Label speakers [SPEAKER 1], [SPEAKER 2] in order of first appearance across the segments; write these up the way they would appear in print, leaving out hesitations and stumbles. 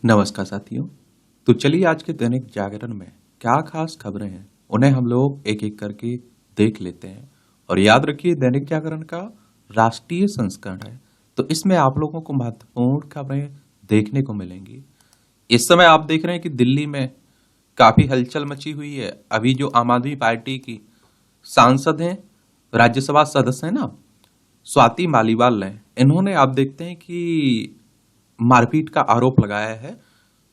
[SPEAKER 1] नमस्कार साथियों। तो चलिए आज के दैनिक जागरण में क्या खास खबरें हैं उन्हें हम लोग एक एक करके देख लेते हैं। और याद रखिए दैनिक जागरण का राष्ट्रीय संस्करण है, तो इसमें आप लोगों को महत्वपूर्ण खबरें देखने को मिलेंगी। इस समय आप देख रहे हैं कि दिल्ली में काफी हलचल मची हुई है। अभी जो आम आदमी पार्टी की सांसद हैं, राज्यसभा सदस्य हैं ना, स्वाति मालीवाल ने, इन्होंने आप देखते हैं कि मारपीट का आरोप लगाया है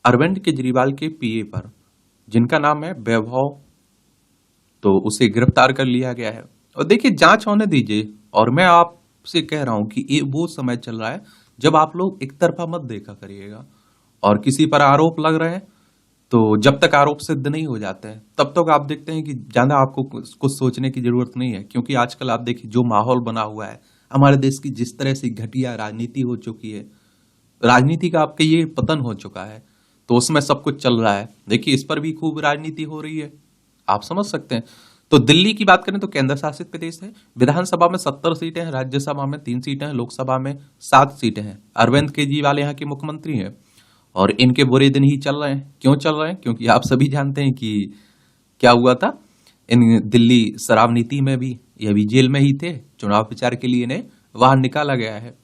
[SPEAKER 1] अरविंद केजरीवाल के पीए पर, जिनका नाम है वैभव। तो उसे गिरफ्तार कर लिया गया है और देखिए जांच होने दीजिए। और मैं आपसे कह रहा हूं कि ये वो समय चल रहा है जब आप लोग एक तरफा मत देखा करिएगा। और किसी पर आरोप लग रहे हैं तो जब तक आरोप सिद्ध नहीं हो जाते हैं तब तक आप देखते हैं कि ज्यादा आपको कुछ सोचने की जरूरत नहीं है। क्योंकि आजकल आप देखिए जो माहौल बना हुआ है, हमारे देश की जिस तरह से घटिया राजनीति हो चुकी है, राजनीति का आपके ये पतन हो चुका है, तो उसमें सब कुछ चल रहा है। देखिए इस पर भी खूब राजनीति हो रही है, आप समझ सकते हैं। तो दिल्ली की बात करें तो केंद्र शासित प्रदेश है। विधानसभा में 70 सीटें हैं, राज्यसभा में 3 सीटें हैं, लोकसभा में 7 सीटें हैं। अरविंद केजरीवाल यहाँ के मुख्यमंत्री हैं और इनके बुरे दिन ही चल रहे हैं। क्यों चल रहे हैं? क्योंकि आप सभी जानते हैं कि क्या हुआ था। इन दिल्ली शराब नीति में भी ये भी जेल में ही थे, चुनाव प्रचार के लिए इन्हें बाहर निकाला गया है।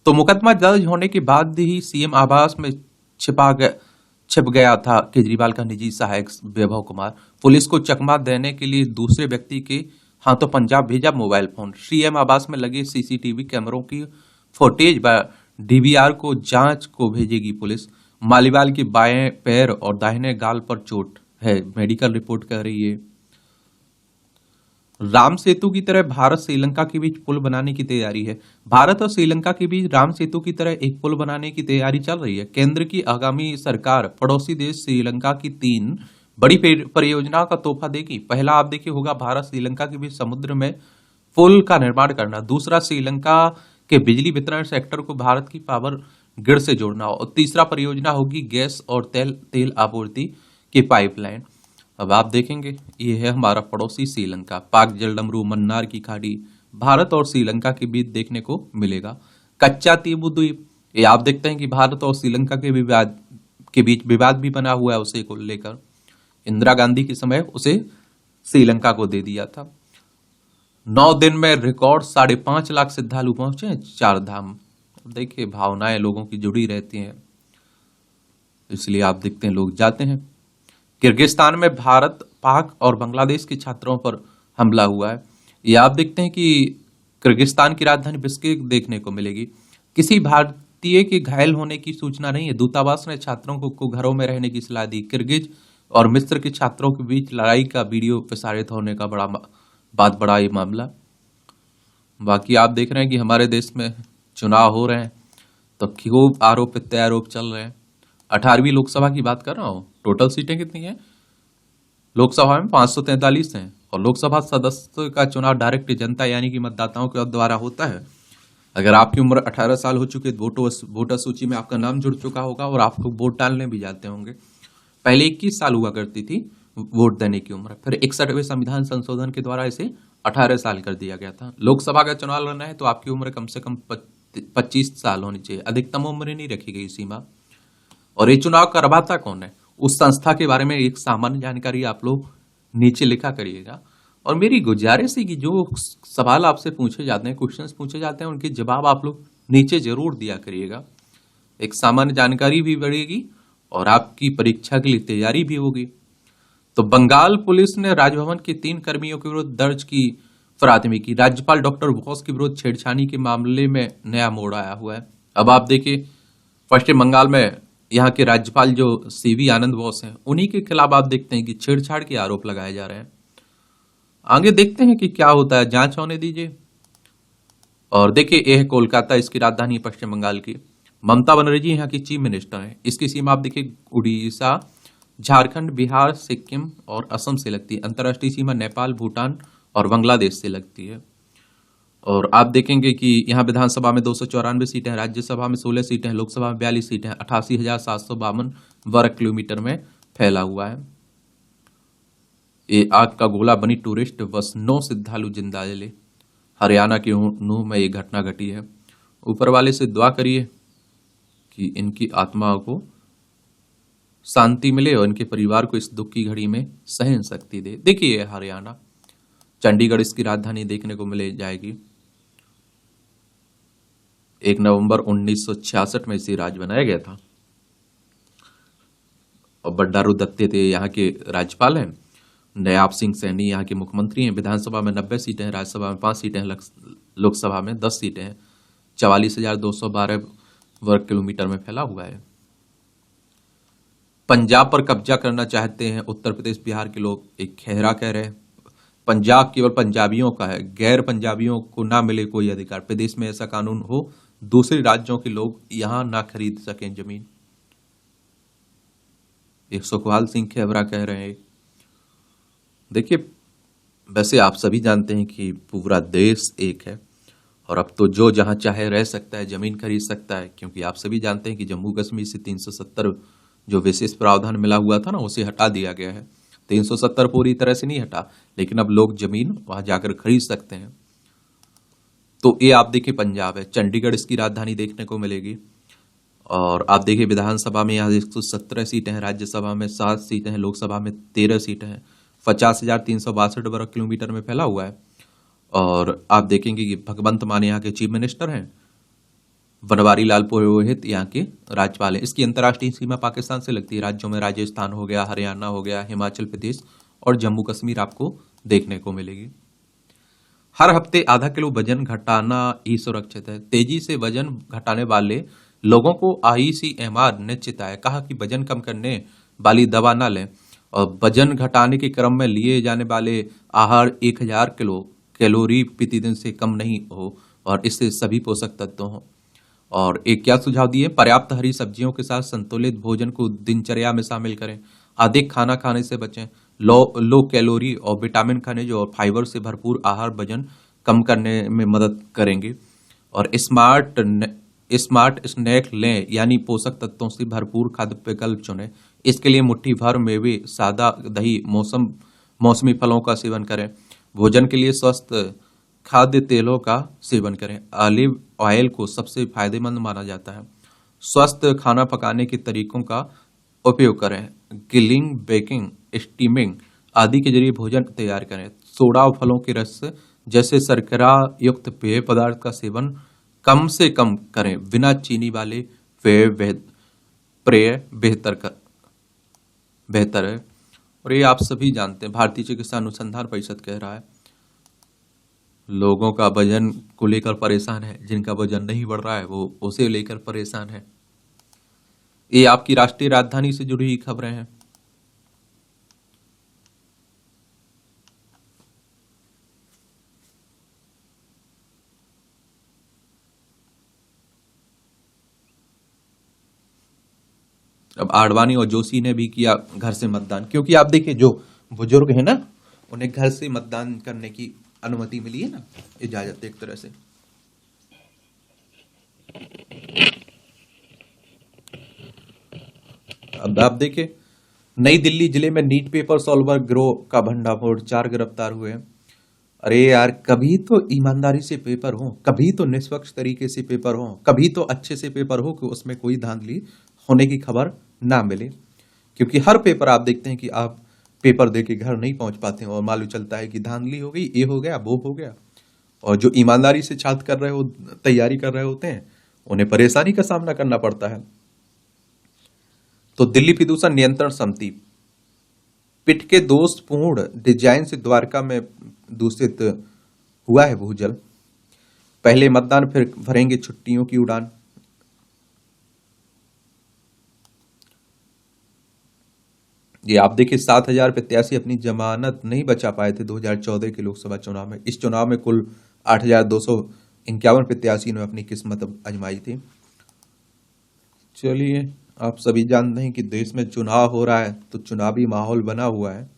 [SPEAKER 1] तो मुकदमा दर्ज होने के बाद ही सीएम आवास में छिप गया था केजरीवाल का निजी सहायक वैभव कुमार। पुलिस को चकमा देने के लिए दूसरे व्यक्ति के हाथों पंजाब भेजा मोबाइल फोन। सीएम आवास में लगे सीसीटीवी कैमरों की फुटेज व डीवीआर को जांच को भेजेगी पुलिस। मालीवाल के बाएं पैर और दाहिने गाल पर चोट है, मेडिकल रिपोर्ट कह रही है। राम सेतु की तरह भारत श्रीलंका के बीच पुल बनाने की तैयारी है। भारत और श्रीलंका के बीच राम सेतु की तरह एक पुल बनाने की तैयारी चल रही है। केंद्र की आगामी सरकार पड़ोसी देश श्रीलंका की 3 बड़ी परियोजनाओं का तोहफा देगी। पहला आप देखिए होगा भारत श्रीलंका के बीच समुद्र में पुल का निर्माण करना। दूसरा श्रीलंका के बिजली वितरण सेक्टर को भारत की पावर ग्रिड से जोड़ना। और तीसरा परियोजना होगी गैस और तेल आपूर्ति की पाइपलाइन। अब आप देखेंगे ये है हमारा पड़ोसी श्रीलंका, पाक जलडमरू मन्नार की खाड़ी भारत और श्रीलंका के बीच देखने को मिलेगा। कच्चा तीबू द्वीप, ये आप देखते हैं कि भारत और श्रीलंका के बीच विवाद भी बना हुआ है। उसे को लेकर इंदिरा गांधी के समय उसे श्रीलंका को दे दिया था। 9 दिन में रिकॉर्ड 5.5 लाख श्रद्धालु पहुंचे हैं 4 धाम। देखिए भावनाएं लोगों की जुड़ी रहती हैं, इसलिए आप देखते हैं लोग जाते हैं। किर्गिस्तान में भारत, पाक और बांग्लादेश के छात्रों पर हमला हुआ है। ये आप देखते हैं कि किर्गिस्तान की राजधानी बिश्केक देखने को मिलेगी। किसी भारतीय के घायल होने की सूचना नहीं है। दूतावास ने छात्रों को घरों में रहने की सलाह दी। किर्गिज और मिस्र के छात्रों के बीच लड़ाई का वीडियो प्रसारित होने का बड़ा ये मामला। बाकी आप देख रहे हैं कि हमारे देश में चुनाव हो रहे हैं तो खूब आरोप प्रत्यारोप चल रहे हैं। 18वीं लोकसभा की बात कर रहा हूं। टोटल सीटें कितनी हैं? लोकसभा में 543 हैं और लोकसभा सदस्य का चुनाव डायरेक्ट जनता यानी कि मतदाताओं के द्वारा होता है। अगर आपकी उम्र 18 साल हो चुकी है, वोटर सूची में आपका नाम जुड़ चुका होगा और आप लोग वोट डालने भी जाते होंगे। पहले 21 साल हुआ करती थी वोट देने की उम्र, फिर 61वें संविधान संशोधन के द्वारा इसे 18 साल कर दिया गया था। लोकसभा का चुनाव लड़ना है तो आपकी उम्र कम से कम 25 साल होनी चाहिए, अधिकतम उम्र नहीं रखी गई सीमा। और ये चुनाव करवाता कौन है, उस संस्था के बारे में एक सामान्य जानकारी आप लोग नीचे लिखा करिएगा। और मेरी गुजारिश है कि जो सवाल आपसे पूछे जाते हैं, क्वेश्चंस पूछे जाते हैं, उनके जवाब आप लोग नीचे जरूर दिया करिएगा। एक सामान्य जानकारी भी बढ़ेगी और आपकी परीक्षा के लिए तैयारी भी होगी। तो बंगाल पुलिस ने राजभवन के 3 कर्मियों के विरुद्ध दर्ज की प्राथमिकी। राज्यपाल डॉक्टर बोस के विरुद्ध छेड़छाड़ी के मामले में नया मोड़ आया हुआ है। अब आप देखिए पश्चिम बंगाल में यहाँ के राज्यपाल जो सीवी आनंद बोस हैं, उन्हीं के खिलाफ आप देखते हैं कि छेड़छाड़ के आरोप लगाए जा रहे हैं। आगे देखते हैं कि क्या होता है, जांच होने दीजिए। और देखिए यह है कोलकाता, इसकी राजधानी पश्चिम बंगाल की। ममता बनर्जी यहाँ की चीफ मिनिस्टर है। इसकी सीमा आप देखिए उड़ीसा, झारखंड, बिहार, सिक्किम और असम से लगती है। अंतर्राष्ट्रीय सीमा नेपाल, भूटान और बांग्लादेश से लगती है। और आप देखेंगे कि यहाँ विधानसभा में 294 सीटें हैं, राज्यसभा में 16 सीटें हैं, लोकसभा में 42 सीटें हैं। 88,752 वर्ग किलोमीटर में फैला हुआ है। ये आग का गोला बनी टूरिस्ट बस, 9 श्रद्धालु जिंदा जले। हरियाणा के नूह में ये घटना घटी है। ऊपर वाले से दुआ करिए कि इनकी आत्मा को शांति मिले और इनके परिवार को इस दुख की घड़ी में सहन शक्ति दे। देखिए हरियाणा, चंडीगढ़ इसकी राजधानी देखने को मिले जाएगी। 1 नवंबर 1966 में इसे राज्य बनाया गया था और बंडारू दत्तात्रेय यहाँ के राज्यपाल हैं। नयाब सिंह सैनी यहाँ के मुख्यमंत्री हैं। विधानसभा में 90 सीटें हैं, राज्यसभा में 5 सीटें हैं, लोकसभा में 10 सीटें हैं। 44,212 वर्ग किलोमीटर में फैला हुआ है। पंजाब पर कब्जा करना चाहते हैं उत्तर प्रदेश बिहार के लोग, एक खेहरा कह रहे हैं। पंजाब केवल पंजाबियों का है, गैर पंजाबियों को ना मिले कोई अधिकार। प्रदेश में ऐसा कानून हो, दूसरे राज्यों के लोग यहां ना खरीद सकें जमीन, एक सुखपाल सिंह खेहरा कह रहे हैं। देखिए, वैसे आप सभी जानते हैं कि पूरा देश एक है और अब तो जो जहां चाहे रह सकता है, जमीन खरीद सकता है, क्योंकि आप सभी जानते हैं कि जम्मू कश्मीर से 370 जो विशेष प्रावधान मिला हुआ था ना, उसे हटा दिया गया है। 370 पूरी तरह से नहीं हटा, लेकिन अब लोग जमीन वहां जाकर खरीद सकते हैं। तो ये आप देखिए पंजाब है, चंडीगढ़ इसकी राजधानी देखने को मिलेगी। और आप देखिए विधानसभा में यहाँ 117 सीटें हैं, राज्यसभा में 7 सीटें हैं, लोकसभा में 13 सीटें हैं। 50,362 वर्ग किलोमीटर में फैला हुआ है। और आप देखेंगे कि भगवंत मान यहाँ के चीफ मिनिस्टर हैं, बनवारी लाल पुरोहित यहाँ के राज्यपाल हैं। इसकी अंतर्राष्ट्रीय सीमा पाकिस्तान से लगती है। राज्यों में राजस्थान हो गया, हरियाणा हो गया, हिमाचल प्रदेश और जम्मू कश्मीर आपको देखने को मिलेगी। हर हफ्ते आधा किलो वजन घटाना ही सुरक्षित है। तेजी से वजन घटाने वाले लोगों को ICMR ने चेताया, कहा कि वजन कम करने वाली दवा न लें और वजन घटाने के क्रम में लिए जाने वाले आहार 1000 किलो कैलोरी प्रतिदिन से कम नहीं हो और इससे सभी पोषक तत्व हों। और एक क्या सुझाव दिए, पर्याप्त हरी सब्जियों के साथ संतुलित भोजन को दिनचर्या में शामिल करें। अधिक खाना खाने से बचें। लो कैलोरी और विटामिन खनिज और फाइबर से भरपूर आहार वजन कम करने में मदद करेंगे। और स्मार्ट स्नैक लें, यानी पोषक तत्वों से भरपूर खाद्य विकल्प चुनें। इसके लिए मुट्ठी भर मेवे, सादा दही, मौसमी फलों का सेवन करें। भोजन के लिए स्वस्थ खाद्य तेलों का सेवन करें। ऑलिव ऑयल को सबसे फायदेमंद माना जाता है। स्वस्थ खाना पकाने के तरीकों का उपयोग करें। ग्रिलिंग, बेकिंग, स्टीमिंग आदि के जरिए भोजन तैयार करें। सोडा और फलों के रस जैसे शर्करा युक्त पेय पदार्थ का सेवन कम से कम करें। बिना चीनी वाले पेय बेहतर है। और ये आप सभी जानते हैं, भारतीय चिकित्सा अनुसंधान परिषद कह रहा है लोगों का वजन को लेकर परेशान है, जिनका वजन नहीं बढ़ रहा है वो उसे लेकर परेशान है। ये आपकी राष्ट्रीय राजधानी से जुड़ी हुई खबरें हैं। अब आडवाणी और जोशी ने भी किया घर से मतदान, क्योंकि आप देखिए जो बुजुर्ग है ना, उन्हें घर से मतदान करने की अनुमति मिली है ना, इजाजत एक तरह से। अब आप देखिए नई दिल्ली जिले में नीट पेपर सॉल्वर गिरोह का भंडाफोड़, 4 गिरफ्तार हुए हैं। अरे यार, कभी तो ईमानदारी से पेपर हो, कभी तो निष्पक्ष तरीके से पेपर हो, कभी तो अच्छे से पेपर हो कि उसमें कोई धांधली होने की खबर ना मिले। क्योंकि हर पेपर आप देखते हैं कि आप पेपर दे के घर नहीं पहुंच पाते हैं और मालूम चलता है कि धांधली हो गई, ये हो गया, वो हो गया। और जो ईमानदारी से छात्र कर रहे हो, तैयारी कर रहे होते हैं, उन्हें परेशानी का सामना करना पड़ता है। तो दिल्ली प्रदूषण नियंत्रण समिति पिट के दोषपूर्ण डिजाइन से द्वारका में दूषित हुआ है भूजल। पहले मतदान, फिर भरेंगे छुट्टियों की उड़ान। ये आप देखिए 7,000 प्रत्याशी अपनी जमानत नहीं बचा पाए थे 2014 के लोकसभा चुनाव में। इस चुनाव में कुल 8,251 प्रत्याशी ने अपनी किस्मत आजमाई थी। चलिए, आप सभी जानते हैं कि देश में चुनाव हो रहा है तो चुनावी माहौल बना हुआ है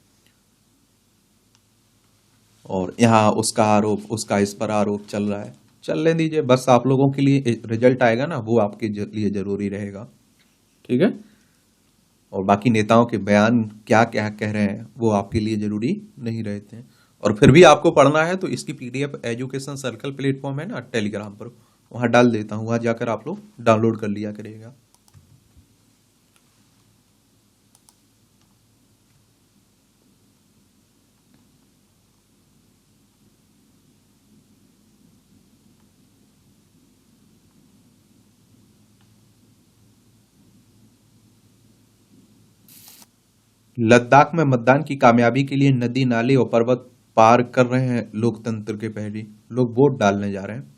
[SPEAKER 1] और यहाँ उसका आरोप, उसका इस पर आरोप चल रहा है। चलने दीजिए, बस आप लोगों के लिए रिजल्ट आएगा ना, वो आपके लिए जरूरी रहेगा। ठीक है। और बाकी नेताओं के बयान क्या क्या कह रहे हैं वो आपके लिए जरूरी नहीं रहते हैं। और फिर भी आपको पढ़ना है तो इसकी PDF एजुकेशन सर्कल प्लेटफॉर्म है ना टेलीग्राम पर, वहां डाल देता हूं, वहां जाकर आप लोग डाउनलोड कर लिया करिएगा। लद्दाख में मतदान की कामयाबी के लिए नदी नाले और पर्वत पार कर रहे हैं लोकतंत्र के पहली। लोग वोट डालने जा रहे हैं।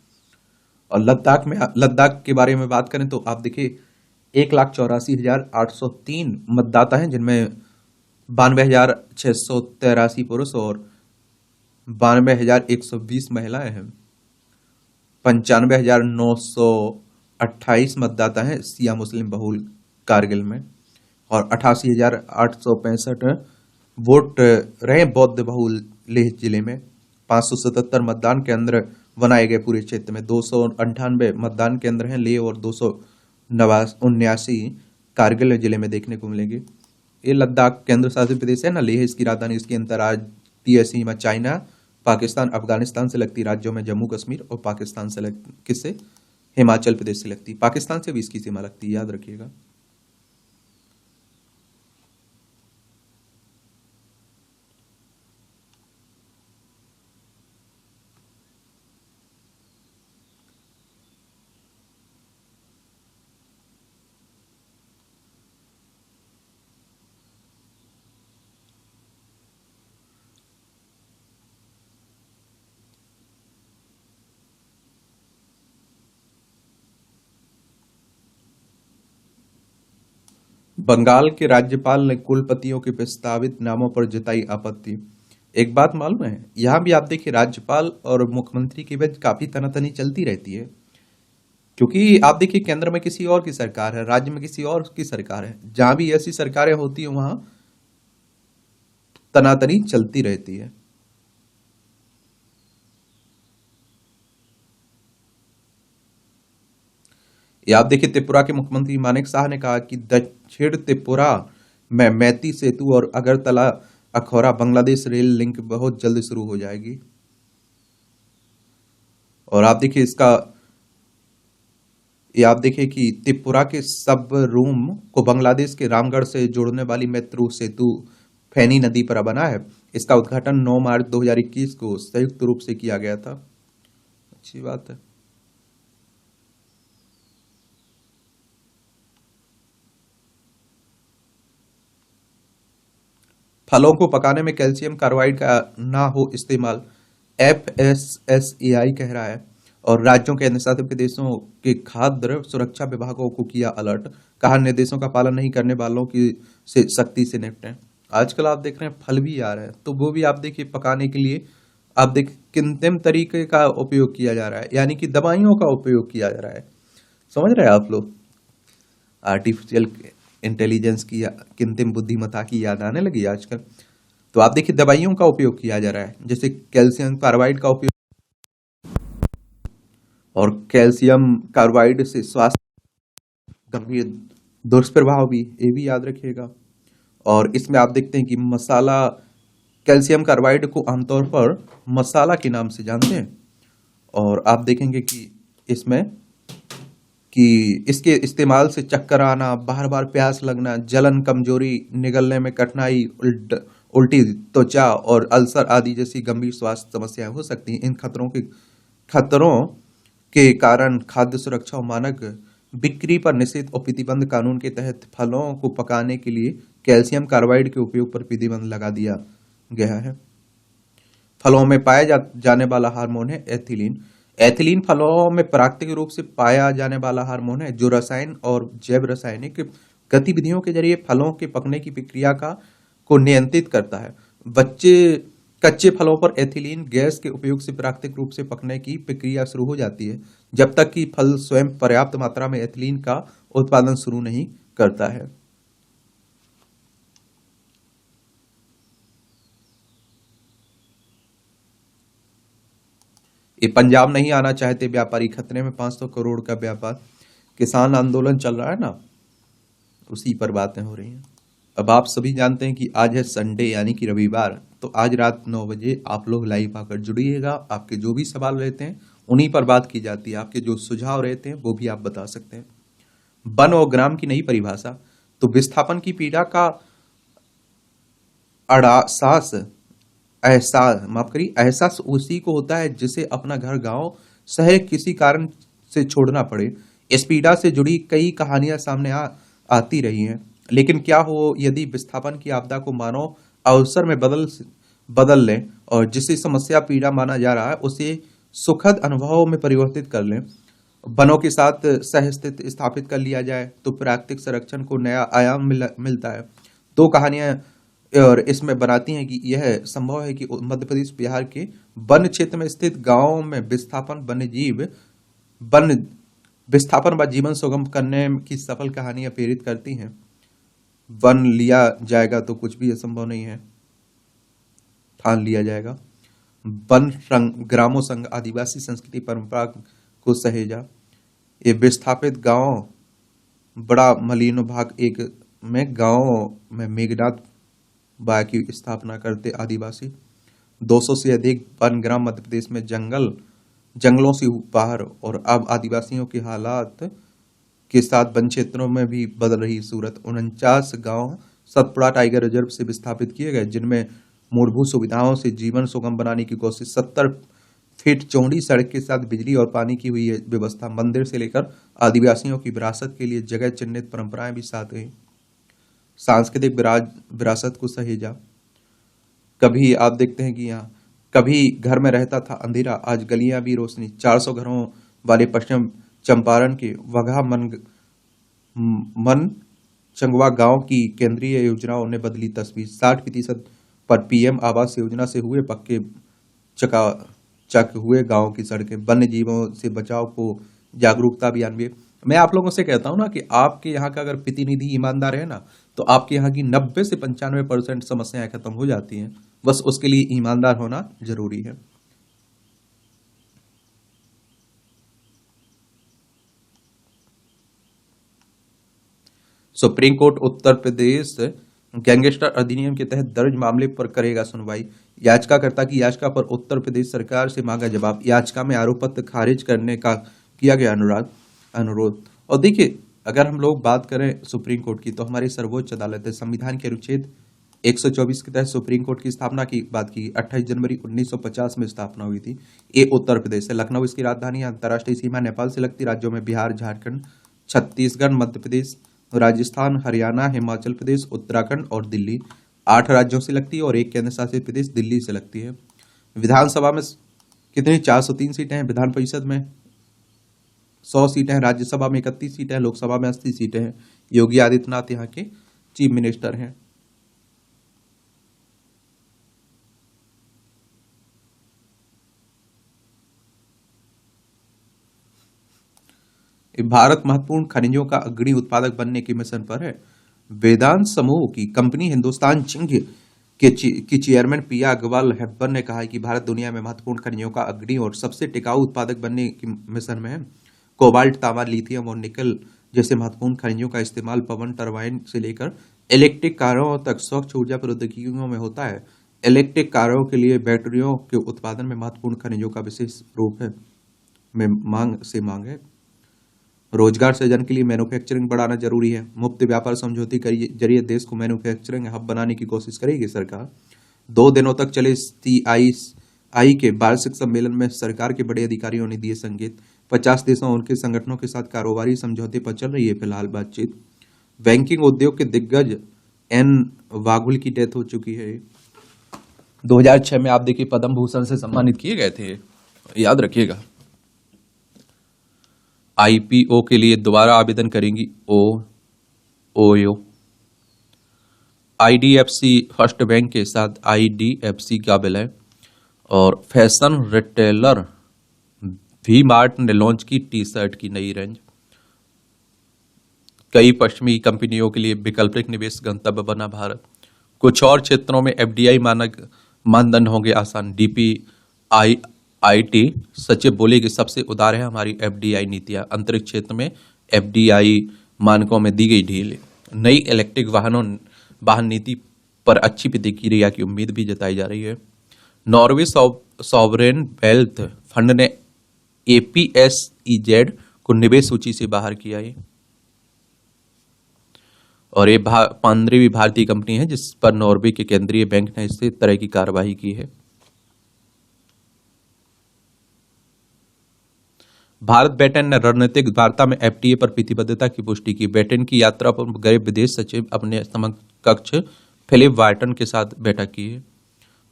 [SPEAKER 1] और लद्दाख के बारे में बात करें तो आप देखिए 1,84,803 मतदाता हैं, जिनमें 92,683 पुरुष और 92,120 महिलाएं हैं। 95,928 मतदाता हैं सिया मुस्लिम बहुल कारगिल में, और 88,865 वोट रहे बौद्ध बहुल लेह जिले में। 577 मतदान केंद्र बनाए गए पूरे क्षेत्र में। 298 मतदान केंद्र हैं लेह और 279 कारगिल जिले में देखने को मिलेंगे। ये लद्दाख केंद्र शासित प्रदेश है ना, लेह इसकी राजधानी। इसकी अंतर्राज्यीय सीमा चाइना, पाकिस्तान, अफगानिस्तान से लगती। राज्यों में जम्मू कश्मीर और पाकिस्तान से किससे, हिमाचल प्रदेश से लगती। पाकिस्तान से भी इसकी सीमा लगती है, याद रखिएगा। बंगाल के राज्यपाल ने कुलपतियों के प्रस्तावित नामों पर जताई आपत्ति। एक बात मालूम है, यहां भी आप देखिए राज्यपाल और मुख्यमंत्री के बीच काफी तनातनी चलती रहती है। क्योंकि आप देखिए केंद्र में किसी और की सरकार है, राज्य में किसी और की सरकार है। जहां भी ऐसी सरकारें होती हैं वहां तनातनी चलती रहती है। ये आप देखिए त्रिपुरा के मुख्यमंत्री मानेक शाह ने कहा कि दक्षिण त्रिपुरा में मैती सेतु और अगरतला अखौरा बांग्लादेश रेल लिंक बहुत जल्द शुरू हो जाएगी। और आप देखिए ये आप देखिए कि त्रिपुरा के सब रूम को बांग्लादेश के रामगढ़ से जोड़ने वाली मेट्रो सेतु फैनी नदी पर बना है। इसका उद्घाटन 9 मार्च 2021 को संयुक्त रूप से किया गया था। अच्छी बात है। फलों को पकाने में कैल्शियम कार्बाइड का ना हो इस्तेमाल, FSSAI कह रहा है। और राज्यों के केंद्र शासित प्रदेशों के खाद्य सुरक्षा विभागों को किया अलर्ट। कहा निर्देशों का पालन नहीं करने वालों की से सख्ती से निपटें। आजकल आप देख रहे हैं फल भी आ रहे हैं, तो वो भी आप देखिए पकाने के लिए आप देख कृत्रिम तरीके का उपयोग किया जा रहा है, यानी कि दवाइयों का उपयोग किया जा रहा है। समझ रहे हैं आप लोग? आर्टिफिशियल इंटेलिजेंस की, कृत्रिम बुद्धिमत्ता की याद आने लगी आजकल। तो आप देखिए दवाइयों का उपयोग किया जा रहा है, जैसे कैल्शियम कार्बाइड का उपयोग। और कैल्शियम कार्बाइड से स्वास्थ्य गंभीर दुष्प्रभाव भी, ये भी याद रखिएगा। और इसमें आप देखते हैं कि मसाला, कैल्शियम कार्बाइड को आमतौर पर मसाला के नाम से जानते हैं। और आप देखेंगे कि इसमें कि इसके इस्तेमाल से चक्कर आना, बार बार प्यास लगना, जलन, कमजोरी, निगलने में कठिनाई, उल्टी, त्वचा और अल्सर आदि जैसी गंभीर स्वास्थ्य समस्याएं हो सकती हैं। इन खतरों के कारण खाद्य सुरक्षा और मानक बिक्री पर निषेध और प्रतिबंध कानून के तहत फलों को पकाने के लिए कैल्शियम कार्बाइड के उपयोग पर प्रतिबंध लगा दिया गया है। फलों में पाया जाने वाला हार्मोन है एथिलीन। एथिलीन फलों में प्राकृतिक रूप से पाया जाने वाला हार्मोन है, जो रसायन और जैव रासायनिक गतिविधियों के जरिए फलों के पकने की प्रक्रिया को नियंत्रित करता है। कच्चे फलों पर एथिलीन गैस के उपयोग से प्राकृतिक रूप से पकने की प्रक्रिया शुरू हो जाती है, जब तक कि फल स्वयं पर्याप्त मात्रा में एथिलीन का उत्पादन शुरू नहीं करता है। ये पंजाब नहीं आना चाहते व्यापारी खतरे में, 500 करोड़ का व्यापार। किसान आंदोलन चल रहा है ना, उसी पर बातें हो रही हैं। अब आप सभी जानते हैं कि आज है संडे यानी कि रविवार, तो आज रात 9 बजे आप लोग लाइव आकर जुड़िएगा। आपके जो भी सवाल रहते हैं उन्हीं पर बात की जाती है। आपके जो सुझाव रहते हैं वो भी आप बता सकते हैं। वन और ग्राम की नई परिभाषा, तो विस्थापन की पीड़ा का एहसास उसी को होता है जिसे अपना घर, गांव, शहर किसी कारण से छोड़ना पड़े। इस पीड़ा से जुड़ी कई कहानियां सामने आती रही हैं। लेकिन क्या हो यदि विस्थापन की आपदा को मानव अवसर में बदल लें और जिसे समस्या पीड़ा माना जा रहा है उसे सुखद अनुभवों में परिवर्तित कर लें, वनों के साथ सहअस्तित्व स्थापित कर लिया जाए तो प्राकृतिक संरक्षण को नया आयाम मिलता है। दो कहानियां और इसमें बनाती हैं कि यह संभव है कि मध्य प्रदेश बिहार के वन क्षेत्र में स्थित गांवों में वन विस्थापन व जीवन सुगम करने की सफल कहानियां प्रेरित करती हैं। वन लिया जाएगा तो कुछ भी असंभव नहीं है, ठान लिया जाएगा। वन ग्रामो संघ आदिवासी संस्कृति परंपरा को सहेजा। ये विस्थापित गांव बड़ा मलिनो भाग एक में गांव में मेघनाथ बाय की स्थापना करते आदिवासी। 200 से अधिक वन ग्राम मध्य प्रदेश में जंगलों से बाहर और अब आदिवासियों के हालात के साथ वन क्षेत्रों में भी बदल रही सूरत। 49 गांव सतपुड़ा टाइगर रिजर्व से विस्थापित किए गए, जिनमें मूलभूत सुविधाओं से जीवन सुगम बनाने की कोशिश। 70 फीट चौड़ी सड़क के साथ बिजली और पानी की हुई व्यवस्था। मंदिर से लेकर आदिवासियों की विरासत के लिए जगह चिन्हित परंपराएं भी साथ गई। सांस्कृतिक विरासत को सहेजा। कभी आप देखते हैं कि यहाँ कभी घर में रहता था अंधेरा, आज गलियां भी रोशनी। 400 घरों वाले पश्चिम चंपारण के वघा मन चंगवा गांव की केंद्रीय योजनाओं ने बदली तस्वीर। 60% पर पीएम आवास योजना से हुए पक्के चक हुए गांव की सड़कें। वन्य जीवों से बचाव को जागरूकता अभियान भी। मैं आप लोगों से कहता हूं ना कि आपके यहाँ का अगर प्रतिनिधि ईमानदार है ना तो आपके यहाँ की 90 से 95% समस्याएं खत्म हो जाती हैं। बस उसके लिए ईमानदार होना जरूरी है। Supreme court Uttar Pradesh gangster अधिनियम के तहत दर्ज मामले पर करेगा सुनवाई। याचिकाकर्ता की याचिका पर उत्तर प्रदेश सरकार से मांगा जवाब। याचिका में आरोप पत्र खारिज करने का किया गया अनुरोध। और देखिए, अगर हम लोग बात करें सुप्रीम कोर्ट की तो हमारी सर्वोच्च अदालत है। संविधान के अनुच्छेद 124 के तहत सुप्रीम कोर्ट की स्थापना की बात की। 28 जनवरी 1950 में स्थापना हुई थी। ये उत्तर प्रदेश है। लखनऊ इसकी राजधानी। अंतर्राष्ट्रीय सीमा नेपाल से लगती। राज्यों में बिहार, झारखंड, छत्तीसगढ़, मध्य प्रदेश, राजस्थान, हरियाणा, हिमाचल प्रदेश, उत्तराखंड और दिल्ली। 8 राज्यों से लगती है और एक केंद्र शासित प्रदेश दिल्ली से लगती है। विधानसभा में कितनी 403 सीटें हैं। विधान परिषद में 100 सीटें हैं। राज्यसभा में 31 सीटें हैं। लोकसभा में 80 सीटें हैं। योगी आदित्यनाथ यहाँ के चीफ मिनिस्टर हैं। भारत महत्वपूर्ण खनिजों का अग्रणी उत्पादक बनने के मिशन पर है। वेदांत समूह की कंपनी हिंदुस्तान जिंक की चेयरमैन पिया अग्रवाल हेब्बर ने कहा है कि भारत दुनिया में महत्वपूर्ण खनिजों का अग्रणी और सबसे टिकाऊ उत्पादक बनने के मिशन में है। कोबाल्ट, तांबा, लिथियम और निकल जैसे महत्वपूर्ण खनिजों का इस्तेमाल पवन टरबाइन से लेकर इलेक्ट्रिक कारों तक स्वच्छ ऊर्जा प्रौद्योगिकियों में होता है। इलेक्ट्रिक कारों के लिए बैटरियों के उत्पादन में महत्वपूर्ण खनिजों का विशेष रूप है में मांग है। रोजगार सृजन के लिए मैन्युफैक्चरिंग बढ़ाना जरूरी है। मुफ्त व्यापार समझौते के जरिए देश को मैन्युफैक्चरिंग हब बनाने की कोशिश करेगी सरकार। 2 दिनों तक चले CII के वार्षिक सम्मेलन में सरकार के बड़े अधिकारियों ने दिए संकेत। 50 देशों और उनके संगठनों के साथ कारोबारी समझौते पर चल रही है फिलहाल बातचीत। बैंकिंग उद्योग के दिग्गज एन वाघुल की डेथ हो चुकी है। 2006 में आप देखिए पद्म भूषण से सम्मानित किए गए थे, याद रखिएगा। IPO के लिए दोबारा आवेदन करेंगी ओयो। IDFC फर्स्ट बैंक के साथ IDFC का विलय। और फैशन रिटेलर वी मार्ट ने लॉन्च की टी-शर्ट की नई रेंज। कई पश्चिमी कंपनियों के लिए वैकल्पिक निवेश गंतव्य बना भारत। कुछ और क्षेत्रों में FDI मानदंड होंगे आसान। DPIIT सचिव बोले कि सबसे उदार है हमारी FDI नीतियां। अंतरिक्ष क्षेत्र में FDI मानकों में दी गई ढील। नई इलेक्ट्रिक वाहन नीति पर अच्छी प्रतिक्रिया की उम्मीद भी जताई जा रही है। नॉर्वे सॉवरेन वेल्थ फंड ने APSEZ को निवेश सूची से बाहर किया है। और ये 15वीं भारतीय कंपनी है जिस पर नॉर्वे के केंद्रीय बैंक ने इस तरह की कार्रवाई की है। भारत ब्रिटेन ने रणनीतिक वार्ता में एफटीए पर प्रतिबद्धता की पुष्टि की। ब्रिटेन की यात्रा पर गए विदेश सचिव अपने समकक्ष फिलिप वार्टन के साथ बैठक की है।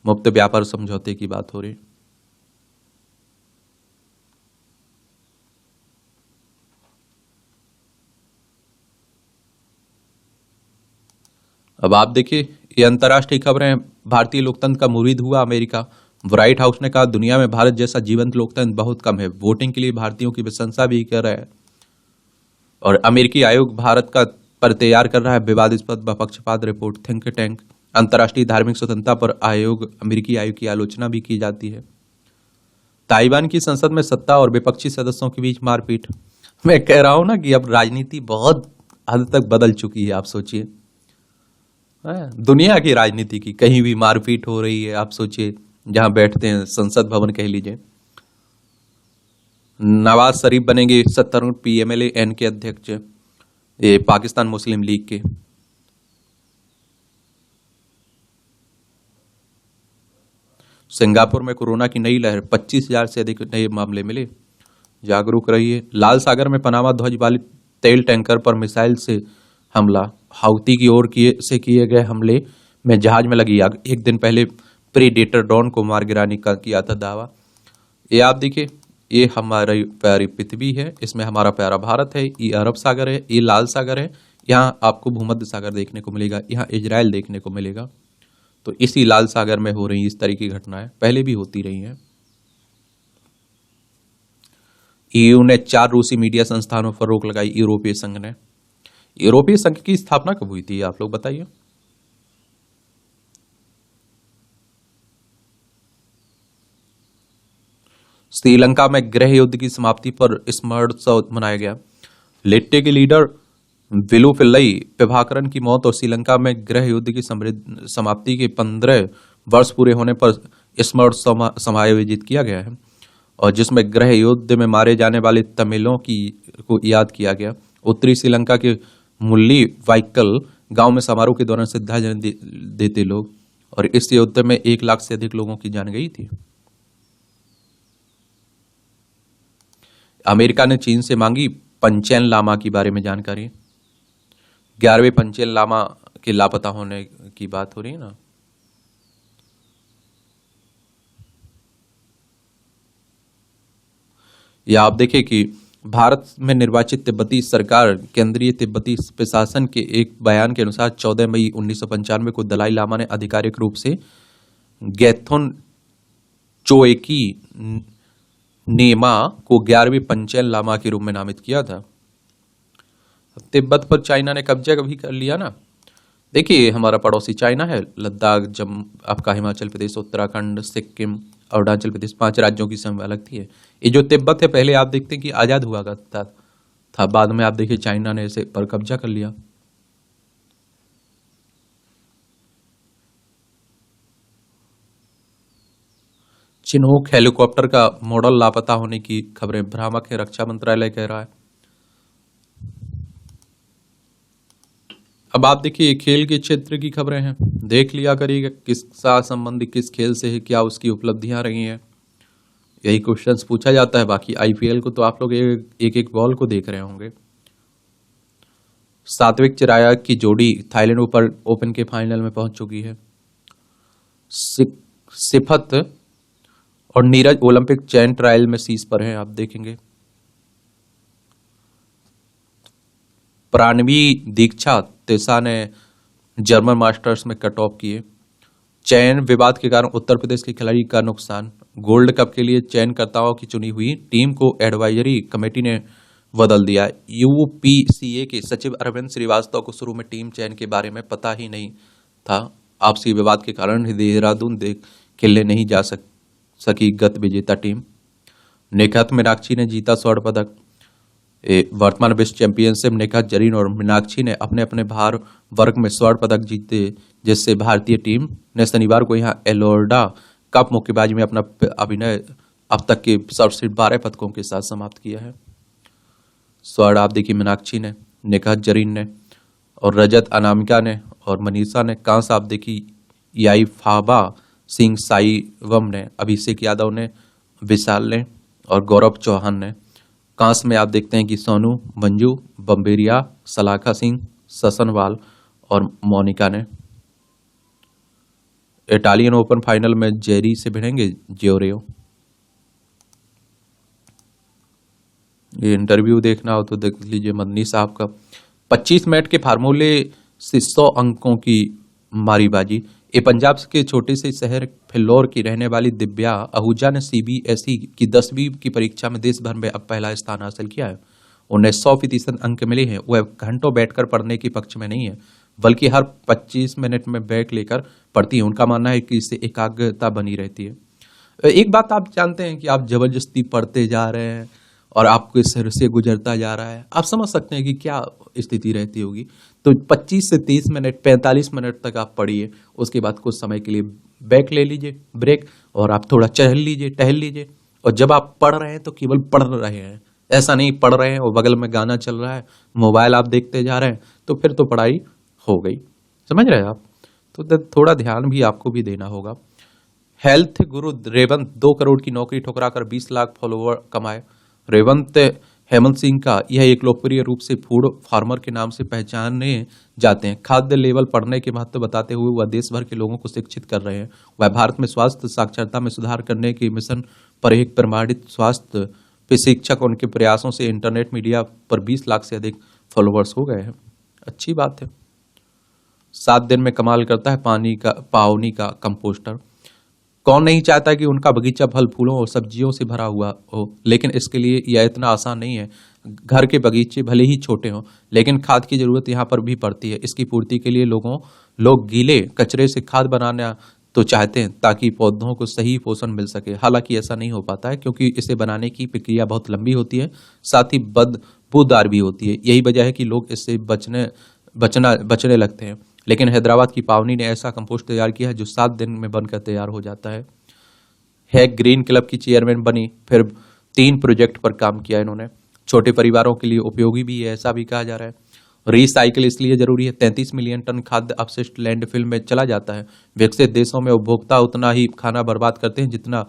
[SPEAKER 1] मुक्त व्यापार समझौते की बात हो रही। अब आप देखिए, ये अंतर्राष्ट्रीय खबरें हैं। भारतीय लोकतंत्र का मुरीद हुआ अमेरिका। व्हाइट हाउस ने कहा दुनिया में भारत जैसा जीवंत लोकतंत्र बहुत कम है। वोटिंग के लिए भारतीयों की प्रशंसा भी कर रहा है। और अमेरिकी आयोग भारत का पर तैयार कर रहा है विवादास्पद व पक्षपात रिपोर्ट। थिंक टैंक अंतर्राष्ट्रीय धार्मिक स्वतंत्रता पर आयोग, अमेरिकी आयोग की आलोचना भी की जाती है। ताइवान की संसद में सत्ता और विपक्षी सदस्यों के बीच मारपीट। मैं कह रहा हूं ना कि अब राजनीति बहुत हद तक बदल चुकी है। आप सोचिए, दुनिया की राजनीति की कहीं भी मारपीट हो रही है। आप सोचिए, जहां बैठते हैं संसद भवन कह लीजिए। नवाज शरीफ बनेंगे 70 पीएमएलए एन के अध्यक्ष, ये पाकिस्तान मुस्लिम लीग के। सिंगापुर में कोरोना की नई लहर, 25,000 से अधिक नए मामले मिले। जागरूक रहिए। लाल सागर में पनामा ध्वज वाली तेल टैंकर पर मिसाइल से हमला। हाउती की ओर किए गए हमले में जहाज में लगी आग। एक दिन पहले प्रीडेटर ड्रोन को मार गिराने का किया था दावा। ये आप देखिए, ये हमारी प्यारी पृथ्वी है, इसमें हमारा प्यारा भारत है। ये अरब सागर है, ये लाल सागर है। यहाँ आपको भूमध्य सागर देखने को मिलेगा, यहाँ इजराइल देखने को मिलेगा। तो इसी लाल सागर में हो रही इस तरह की घटनाएं पहले भी होती रही हैं। ईयू ने 4 रूसी मीडिया संस्थानों पर रोक लगाई। यूरोपीय संघ ने। यूरोपीय संघ की स्थापना कब हुई थी, आप लोग बताइए। श्रीलंका में गृह युद्ध की समाप्ति पर स्मरणोत्सव मनाया गया। लेट्टे के लीडर विलुपिल्लई प्रभाकरन की मौत और श्रीलंका में गृह युद्ध की समाप्ति के 15 वर्ष पूरे होने पर स्मरणोत्सव आयोजित किया गया है, और जिसमें गृह युद्ध में मारे जाने वाले तमिलों को याद किया गया। उत्तरी श्रीलंका के मुल्ली वाइकल गांव में समारोह के दौरान श्रद्धांजलि देते लोग, और इस युद्ध में 1 लाख से अधिक लोगों की जान गई थी। अमेरिका ने चीन से मांगी पंचेन लामा के बारे में जानकारी। 11वें पंचेन लामा के लापता होने की बात हो रही है ना। या आप देखिए कि भारत में निर्वाचित तिब्बती सरकार केंद्रीय तिब्बती प्रशासन के एक बयान के अनुसार 14 मई 1995 को दलाई लामा ने आधिकारिक रूप से गैथोन चोएकी नेमा को 11वें पंचेन लामा के रूप में नामित किया था। तिब्बत पर चाइना ने कब्जा भी कर लिया ना। देखिए, हमारा पड़ोसी चाइना है। लद्दाख, जम्मू, आपका हिमाचल प्रदेश, उत्तराखंड, सिक्किम, अरुणाचल प्रदेश, 5 राज्यों की सीमा अलग थी। ये जो तिब्बत है, पहले आप देखते हैं कि आजाद हुआ करता था, बाद में आप देखिए चाइना ने इसे पर कब्जा कर लिया। चिनूक हेलीकॉप्टर का मॉडल लापता होने की खबरें भ्रामक है, रक्षा मंत्रालय कह रहा है। अब आप देखिए, खेल के क्षेत्र की खबरें हैं, देख लिया करिएगा किस साथ संबंधित किस खेल से है, क्या उसकी उपलब्धियां रही हैं, यही क्वेश्चंस पूछा जाता है। बाकी आईपीएल को तो आप लोग एक एक बॉल को देख रहे होंगे। सात्विक चिराग की जोड़ी थाईलैंड ओपन के फाइनल में पहुंच चुकी है। सिफत और नीरज ओलंपिक चैन ट्रायल में शीर्ष पर हैं, आप देखेंगे। प्राणवी दीक्षा तेसा ने जर्मन मास्टर्स में कट ऑफ किए। चयन विवाद के कारण उत्तर प्रदेश के खिलाड़ी का नुकसान। गोल्ड कप के लिए चयनकर्ताओं की चुनी हुई टीम को एडवाइजरी कमेटी ने बदल दिया। यूपीसीए के सचिव अरविंद श्रीवास्तव को शुरू में टीम चयन के बारे में पता ही नहीं था। आपसी विवाद के कारण देहरादून खेलने नहीं जा सकी गत विजेता टीम। निखत मीनाक्षी ने जीता स्वर्ण पदक। वर्तमान विश्व चैंपियनशिप निखत जरीन और मीनाक्षी ने अपने अपने भार वर्ग में स्वर्ण पदक जीते, जिससे भारतीय टीम ने शनिवार को यहां एलोर्डा कप मुक्केबाजी में अपना अभिनय अब तक के सर्वश्रेष्ठ 12 पदकों के साथ समाप्त किया है। स्वर्ण आप देखिए मीनाक्षी ने, निखत जरीन ने, और रजत अनामिका ने, और मनीषा ने। कांस्य आप देखी याई फाबा सिंह साई वम ने, अभिषेक यादव ने, विशाल ने और गौरव चौहान ने। कांस में आप देखते हैं कि सोनू, मंजू, बम्बेरिया, सलाखा सिंह, ससनवाल और मोनिका ने। इटालियन ओपन फाइनल में जेरी से भिड़ेंगे ज्योरेओ। ये इंटरव्यू देखना हो तो देख लीजिए मदनी साहब का। 25 मिनट के फार्मूले से 100 अंकों की मारीबाजी। ये पंजाब के छोटे से शहर फिल्लौर की रहने वाली दिव्या आहूजा ने सीबीएसई की 10वीं की परीक्षा में देश भर में अब पहला स्थान हासिल किया है। उन्हें 100% अंक मिले हैं। वह घंटों बैठकर पढ़ने के पक्ष में नहीं है, बल्कि हर 25 मिनट में ब्रेक लेकर पढ़ती है। उनका मानना है कि इससे एकाग्रता बनी रहती है। एक बात आप जानते हैं कि आप जबरदस्ती पढ़ते जा रहे हैं और आपके सिर से गुजरता जा रहा है, आप समझ सकते हैं कि क्या स्थिति रहती होगी। तो 25 से 30 मिनट 45 मिनट तक आप पढ़िए, उसके बाद कुछ समय के लिए ब्रेक ले लीजिए, ब्रेक, और आप थोड़ा चहल लीजिए, टहल लीजिए। और जब आप पढ़ रहे हैं तो केवल पढ़ रहे हैं, ऐसा नहीं पढ़ रहे हैं और बगल में गाना चल रहा है, मोबाइल आप देखते जा रहे हैं, तो फिर तो पढ़ाई हो गई। समझ रहे हैं आप? तो थोड़ा ध्यान भी आपको भी देना होगा। हेल्थ गुरु रेवंत 2 करोड़ की नौकरी ठुकराकर 20 लाख फॉलोवर कमाए। रेवंत हेमंत सिंह का यह एक लोकप्रिय रूप से फूड फार्मर के नाम से पहचाने जाते हैं। खाद्य लेवल पढ़ने के महत्व बताते हुए वह देश भर के लोगों को शिक्षित कर रहे हैं। वह भारत में स्वास्थ्य साक्षरता में सुधार करने के मिशन पर एक प्रमाणित स्वास्थ्य प्रशिक्षक। उनके प्रयासों से इंटरनेट मीडिया पर 20 लाख से अधिक फॉलोअर्स हो गए हैं। अच्छी बात है। 7 दिन में कमाल करता है पावनी का कंपोस्टर। कौन नहीं चाहता कि उनका बगीचा फल फूलों और सब्जियों से भरा हुआ हो, लेकिन इसके लिए यह इतना आसान नहीं है। घर के बगीचे भले ही छोटे हों, लेकिन खाद की जरूरत यहाँ पर भी पड़ती है। इसकी पूर्ति के लिए लोग गीले कचरे से खाद बनाना तो चाहते हैं, ताकि पौधों को सही पोषण मिल सके। हालांकि ऐसा नहीं हो पाता है, क्योंकि इसे बनाने की प्रक्रिया बहुत लंबी होती है, साथ ही बदबूदार भी होती है। यही वजह है कि लोग इससे बचने लगते हैं। लेकिन हैदराबाद की पावनी ने ऐसा कंपोस्ट तैयार किया है जो 7 दिन में बनकर तैयार हो जाता है। ग्रीन क्लब की चेयरमैन बनी, फिर 3 प्रोजेक्ट पर काम किया इन्होंने। छोटे परिवारों के लिए उपयोगी भी है, ऐसा भी कहा जा रहा है। रिसाइकिल इसलिए जरूरी है, 33 मिलियन टन खाद्य अपशिष्ट लैंडफिल में चला जाता है। विकसित देशों में उपभोक्ता उतना ही खाना बर्बाद करते हैं जितना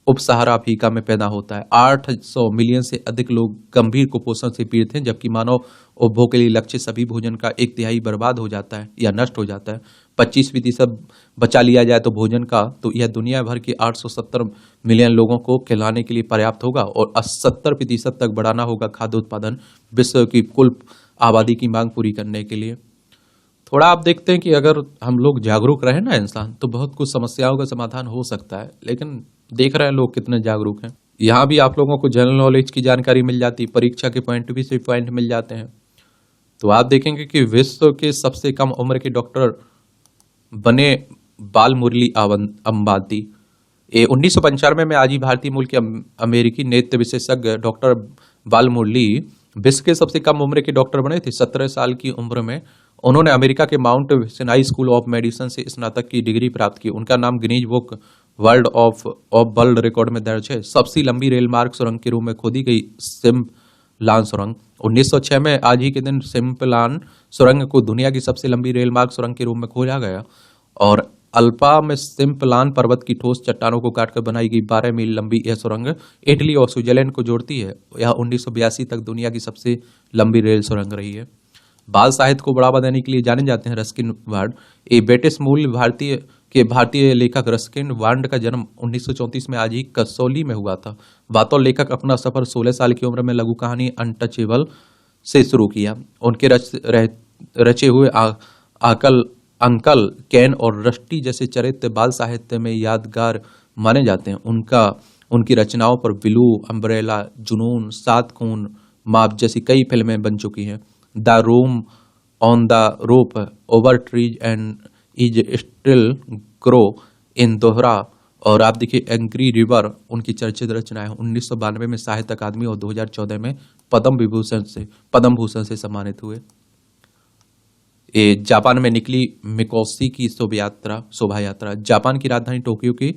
[SPEAKER 1] उप सहारा अफ्रीका में पैदा होता है। 800 मिलियन से अधिक लोग गंभीर कुपोषण से पीड़ित हैं, जबकि मानव उपभोग के लिए लक्षित सभी भोजन का 1/3 बर्बाद हो जाता है या नष्ट हो जाता है। 25% बचा लिया जाए तो भोजन का, तो यह दुनिया भर के 870 मिलियन लोगों को खिलाने के लिए पर्याप्त होगा। और 70% तक बढ़ाना होगा खाद्य उत्पादन विश्व की कुल आबादी की मांग पूरी करने के लिए। थोड़ा आप देखते हैं कि अगर हम लोग जागरूक रहे ना इंसान, तो बहुत कुछ समस्याओं का समाधान हो सकता है। लेकिन देख रहे हैं लोग कितने जागरूक हैं। यहाँ भी आप लोगों को जनरल नॉलेज की जानकारी मिल जाती है, परीक्षा के पॉइंट भी से पॉइंट मिल जाते हैं। तो आप देखेंगे कि विश्व के सबसे कम उम्र के डॉक्टर बने बालमुरली अंबाती। 1995 में आज ही भारतीय मूल के अमेरिकी नेत्र विशेषज्ञ डॉक्टर बालमुरली विश्व के सबसे कम उम्र के डॉक्टर बने थे। 17 साल की उम्र में उन्होंने अमेरिका के Mount Sinai school of medicine से स्नातक की डिग्री प्राप्त की। उनका नाम गिनीज बुक वर्ल्ड रिकॉर्ड में दर्ज है। सबसे लंबी रेल मार्ग सुरंग के रूप में खोदी गई सिम्पलान सुरंग 1906 में आज ही के दिन सिम्पलान सुरंग को दुनिया की सबसे लंबी रेल मार्ग सुरंग के रूप में खोजा गया। और अल्पा में सिम्पलान पर्वत की ठोस चट्टानों को काटकर बनाई गई 12 मील लंबी यह सुरंग इटली और स्विट्जरलैंड को जोड़ती है। यह 1982 तक दुनिया की सबसे लंबी रेल सुरंग रही है। बाल साहित्य को बढ़ावा देने के लिए जाने जाते हैं रस्किन वार्ड। ये ब्रिटिश मूल भारतीय लेखक रस्किन वार्ड का जन्म 1934 में आज ही कसौली में हुआ था। बतौर लेखक अपना सफर 16 साल की उम्र में लघु कहानी अनटचेबल से शुरू किया। उनके रचे हुए अंकल कैन और रस्टी जैसे चरित्र बाल साहित्य में यादगार माने जाते हैं। उनकी रचनाओं पर बिलू, अम्ब्रेला, जुनून, 7 खून, माप जैसी कई फिल्में बन चुकी हैं। The room on the rope, over trees and is still grow in दोहरा, और आप देखिए एंग्री रिवर उनकी चर्चित रचना है। 1992 में साहित्य अकादमी और 2014 में पद्म भूषण से सम्मानित हुए। जापान में निकली मिकोसी की शोभा यात्रा। जापान की राजधानी टोक्यो के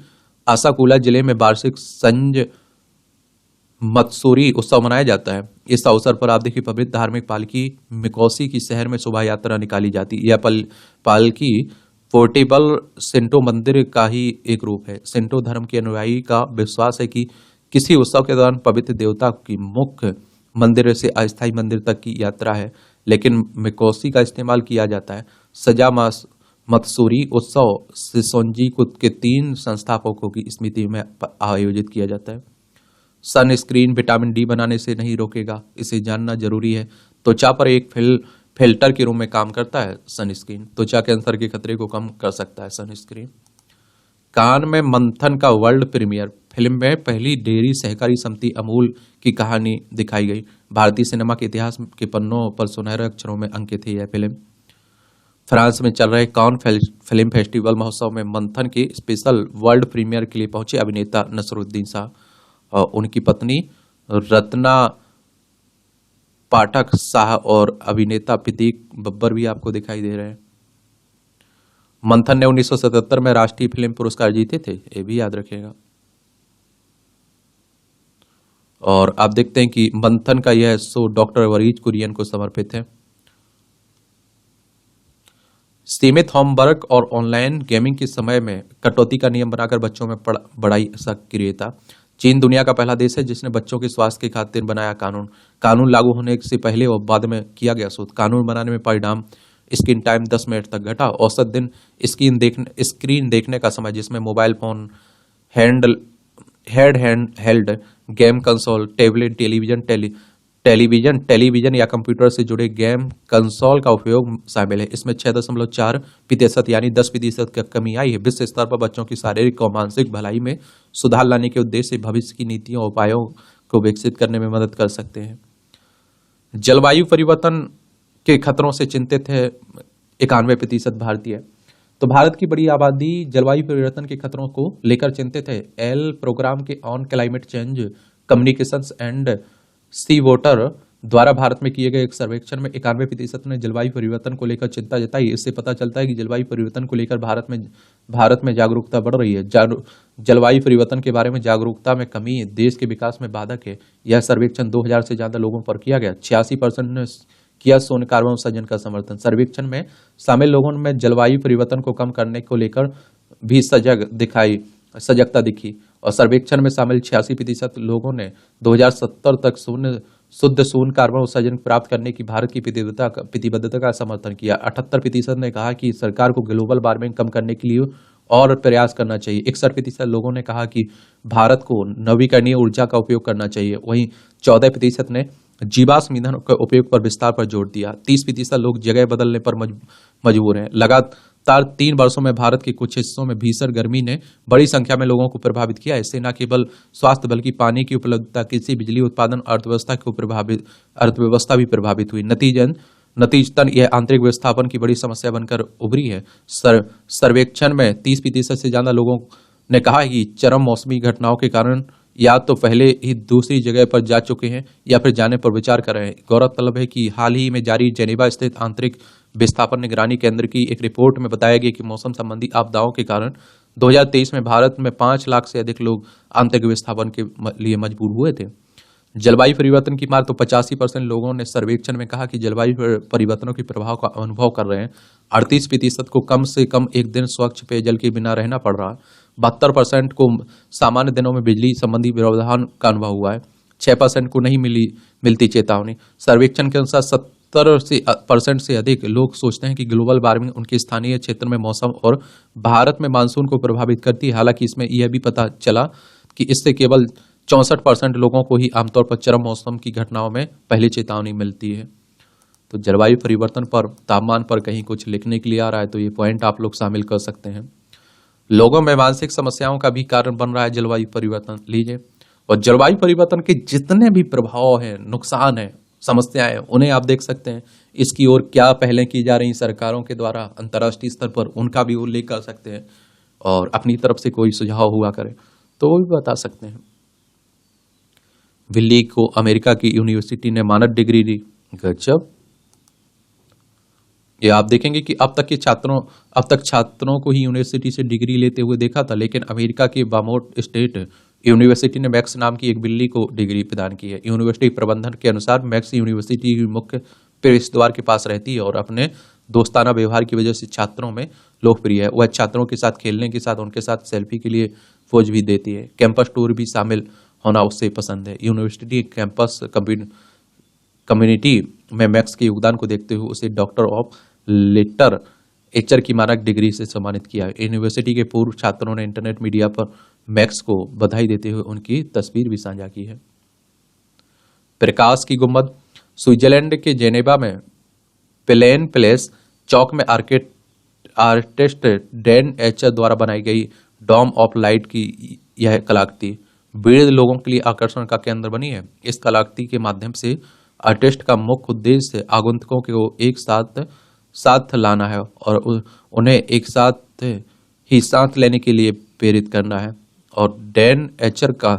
[SPEAKER 1] आसाकुला जिले में वार्षिक संज मत्सुरी उत्सव मनाया जाता है। इस अवसर पर आप देखिए पवित्र धार्मिक पालकी मिकोसी की शहर में शोभा यात्रा निकाली जाती है। यह पालकी पोर्टेबल शिंटो मंदिर का ही एक रूप है। शिंटो धर्म के अनुयायी का विश्वास है कि किसी उत्सव के दौरान पवित्र देवता की मुख्य मंदिर से अस्थायी मंदिर तक की यात्रा है, लेकिन मिकोसी का इस्तेमाल किया जाता है। सजा मत्सूरी उत्सव शिसोंजी कुद के 3 संस्थापकों की स्मृति में आयोजित किया जाता है। सनस्क्रीन विटामिन डी बनाने से नहीं रोकेगा, इसे जानना जरूरी है। त्वचा पर एक फिल्टर के रूप में काम करता है सनस्क्रीन। त्वचा कैंसर के खतरे को कम कर सकता है सनस्क्रीन। कान में मंथन का वर्ल्ड प्रीमियर। फिल्म में पहली डेयरी सहकारी समिति अमूल की कहानी दिखाई गई। भारतीय सिनेमा के इतिहास के पन्नों पर सुनहरे अक्षरों में अंकित है यह फिल्म। फ्रांस में चल रहे कान फिल्म फेस्टिवल महोत्सव में मंथन के स्पेशल वर्ल्ड प्रीमियर के लिए पहुंचे अभिनेता नसरुद्दीन शाह और उनकी पत्नी रत्ना पाठक शाह और अभिनेता प्रतीक बब्बर भी आपको दिखाई दे रहे हैं। मंथन ने 1977 में राष्ट्रीय फिल्म पुरस्कार जीते थे, ये भी याद रखिएगा। और आप देखते हैं कि मंथन का यह शो डॉक्टर वरीज कुरियन को समर्पित है। सीमित होमवर्क और ऑनलाइन गेमिंग के समय में कटौती का नियम बनाकर बच्चों में बढ़ाई सक्रियता। चीन दुनिया का पहला देश है जिसने बच्चों के स्वास्थ्य की खातिर बनाया कानून लागू होने से पहले और बाद में किया गया शोध। कानून बनाने में परिणाम स्क्रीन टाइम 10 मिनट तक घटा। औसत दिन स्क्रीन देखने का समय जिसमें mobile phone, hand game console, tablet, television या कंप्यूटर से जुड़े गेम कंसोल का उपयोग शामिल है। इसमें 6.4% यानी 10% की कमी आई है। विश्व स्तर पर बच्चों की शारीरिक और मानसिक भलाई में सुधार लाने के उद्देश्य से भविष्य की नीतियों और उपायों को विकसित करने में मदद कर सकते हैं। जलवायु परिवर्तन के खतरों से चिंतित है 91% भारतीय। तो भारत की बड़ी आबादी जलवायु परिवर्तन के खतरों को लेकर चिंतित है। एल प्रोग्राम के on climate change communications and CVoter द्वारा भारत में किए गए एक सर्वेक्षण में 91% ने जलवायु परिवर्तन को लेकर चिंता जताई। इससे पता चलता है कि जलवायु परिवर्तन को लेकर भारत में जागरूकता बढ़ रही है। जलवायु परिवर्तन के बारे में जागरूकता में कमी देश के विकास में बाधक है। यह सर्वेक्षण 2000 से ज्यादा लोगों पर किया गया। 86% ने किया शून्य कार्बन उत्सर्जन का समर्थन। सर्वेक्षण में शामिल लोगों में जलवायु परिवर्तन को कम करने को लेकर भी सजगता दिखी और सर्वेक्षण में शामिल 86% लोगों ने 2070 तक शुद्ध शून्य कार्बन उत्सर्जन प्राप्त करने की भारत की प्रतिबद्धता का समर्थन किया। 78% ने कहा कि सरकार को ग्लोबल वार्मिंग कम करने के लिए और प्रयास करना चाहिए। 61% लोगों ने कहा कि भारत को नवीकरणीय ऊर्जा का उपयोग करना चाहिए। वहीं 14% ने जीवाश्म ईंधन के उपयोग पर विस्तार पर जोर दिया। 30% लोग जगह बदलने पर मजबूर हैं। लगातार 3 वर्षों में भारत के कुछ हिस्सों में भीषण गर्मी ने बड़ी संख्या में लोगों को प्रभावित किया। इससे न केवल स्वास्थ्य बल्कि पानी की उपलब्धता, कृषि, बिजली उत्पादन, अर्थव्यवस्था भी प्रभावित हुई। नतीजतन यह आंतरिक विस्थापन की बड़ी समस्या बनकर उभरी है। सर्वेक्षण में 30% से ज्यादा लोगों ने कहा कि चरम मौसमी घटनाओं के कारण या तो पहले ही दूसरी जगह पर जा चुके हैं या फिर जाने पर विचार कर रहे हैं। गौरतलब है कि हाल ही में जारी जेनेवा स्थित आंतरिक विस्थापन निगरानी केंद्र की एक रिपोर्ट में बताया गया कि मौसम संबंधी आपदाओं के कारण 2023 में भारत में 5 लाख से अधिक लोग आंतरिक विस्थापन के लिए मजबूर हुए थे। जलवायु परिवर्तन की मार तो 85% लोगों ने सर्वेक्षण में कहा कि जलवायु परिवर्तनों के प्रभाव का अनुभव कर रहे हैं। 38% को कम से कम एक दिन स्वच्छ पेयजल के बिना रहना पड़ रहा है। 72% को सामान्य दिनों में बिजली संबंधी व्यवधान का अनुभव हुआ है। 6% को नहीं मिलती चेतावनी। सर्वेक्षण के अनुसार 70% से अधिक लोग सोचते हैं कि ग्लोबल वार्मिंग उनके स्थानीय क्षेत्र में मौसम और भारत में मानसून को प्रभावित करती है। हालांकि इसमें यह भी पता चला कि इससे केवल 64% लोगों को ही आमतौर पर चरम मौसम की घटनाओं में पहली चेतावनी मिलती है। तो जलवायु परिवर्तन पर, तापमान पर कहीं कुछ लिखने के लिए आ रहा है तो ये पॉइंट आप लोग शामिल कर सकते हैं। लोगों में मानसिक समस्याओं का भी कारण बन रहा है जलवायु परिवर्तन। लीजिए, और जलवायु परिवर्तन के जितने भी प्रभाव हैं, नुकसान हैं, समस्याएं हैं, उन्हें आप देख सकते हैं। इसकी ओर क्या पहले की जा रही सरकारों के द्वारा अंतर्राष्ट्रीय स्तर पर, उनका भी उल्लेख कर सकते हैं और अपनी तरफ से कोई सुझाव हुआ करे तो वो भी बता सकते हैं। दिल्ली को अमेरिका की यूनिवर्सिटी ने मानद डिग्री दी। गजब। ये आप देखेंगे कि अब तक छात्रों को ही यूनिवर्सिटी से डिग्री लेते हुए देखा था, लेकिन अमेरिका के बामोट स्टेट यूनिवर्सिटी ने मैक्स नाम की एक बिल्ली को डिग्री प्रदान की है। यूनिवर्सिटी प्रबंधन के अनुसार मैक्स यूनिवर्सिटी की मुख्य प्रवेश द्वार के पास रहती है और अपने दोस्ताना व्यवहार की वजह से छात्रों में लोकप्रिय है। वह छात्रों के साथ खेलने के साथ उनके साथ सेल्फी के लिए पोज भी देती है। कैंपस टूर भी शामिल होना उससे पसंद है। यूनिवर्सिटी कैंपस कम्युनिटी में मैक्स के योगदान को देखते हुए उसे डॉक्टर ऑफ लिटरेचर की मानक डिग्री से सम्मानित किया। यूनिवर्सिटी के पूर्व छात्रों ने इंटरनेट मीडिया पर मैक्स को बधाई देते हुए उनकी तस्वीर भी साझा की है। प्रकाश की गुंबद। स्विट्जरलैंड के जेनेवा में प्लेन प्लेस चौक में आर्टिस्ट डैन एचर द्वारा बनाई गई डॉम ऑफ लाइट की यह कलाकृति वृद्ध लोगों के लिए आकर्षण का केंद्र बनी है। इस कलाकृति के माध्यम से आर्टिस्ट का मुख्य उद्देश्य आगंतुकों को एक साथ लाना है और उन्हें एक साथ ही सांस लेने के लिए प्रेरित करना है। और डैन एचर का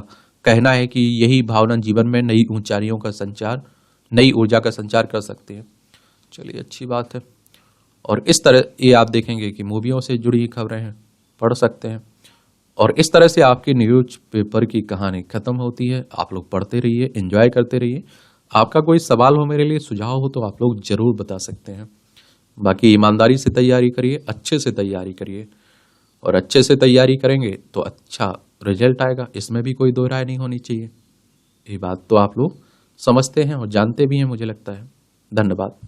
[SPEAKER 1] कहना है कि यही भावना जीवन में नई ऊंचाइयों का संचार, नई ऊर्जा का संचार कर सकती है। चलिए, अच्छी बात है। और इस तरह ये आप देखेंगे कि मूवियों से जुड़ी खबरें हैं, पढ़ सकते हैं। और इस तरह से आपकी न्यूज पेपर की कहानी खत्म होती है। आप लोग पढ़ते रहिए, एंजॉय करते रहिए। आपका कोई सवाल हो, मेरे लिए सुझाव हो, तो आप लोग जरूर बता सकते हैं। बाकी ईमानदारी से तैयारी करिए, अच्छे से तैयारी करिए, और अच्छे से तैयारी करेंगे तो अच्छा रिजल्ट आएगा। इसमें भी कोई दो राय नहीं होनी चाहिए। ये बात तो आप लोग समझते हैं और जानते भी हैं, मुझे लगता है। धन्यवाद।